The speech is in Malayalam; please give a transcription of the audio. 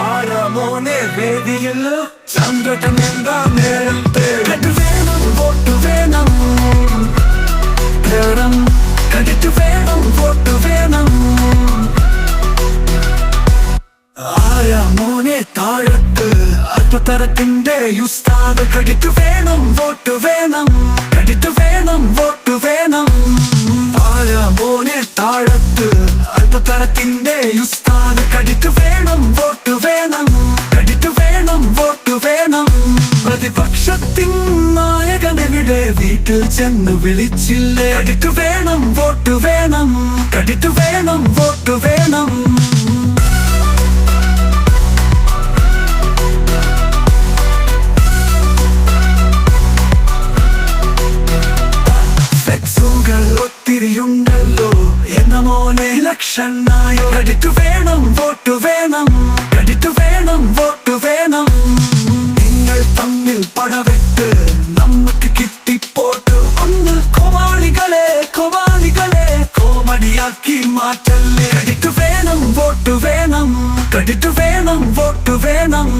ആരമോനെ വേദിയിൽ സംഘടന എന്താ നേരത്തെ വേണം വോട്ട് വേണം വേണം കണ്ടിട്ട് വേണം വോട്ട് വേണം ആരമോനെ താഴത്ത് അല്പതരത്തിന്റെ ഉസ്താദ് കണ്ടിട്ട് വേണം വോട്ട് വേണം കണ്ടിട്ട് വേണം വോട്ട് വേണം ആരമോനെ താഴത്ത് അല്പതരത്തിന്റെ ഉസ്താദ് കണ്ടിട്ട് വേണം വോട്ട് വേണം കണ്ടിട്ട് വേണം വോട്ട് വേണം പ്രതിപക്ഷത്തിൻ നായകനെവിടെ വീട്ടിൽ ചെന്ന് വിളിച്ചില്ലേ കണ്ടിട്ട് വേണം വോട്ട് വേണം കണ്ടിട്ട് വേണം വോട്ട് വേണം ഒത്തിരിയുണ്ടല്ലോ എന്ന മോനെ ലക്ഷണായോ കണ്ടിട്ട് വേണം വോട്ട് വേണം കണ്ടിട്ട് വേണം വോട്ട് വേണം നിങ്ങൾ തമ്മിൽ പടവെട്ട് നമുക്ക് കിട്ടിപ്പോട്ട് ഒന്ന് കോമാളികളെ കോമാളികളെ കോമഡിയാക്കി മാറ്റല്ലേ കണ്ടിട്ട് വേണം വോട്ട് വേണം കണ്ടിട്ട് വേണം വോട്ട് വേണം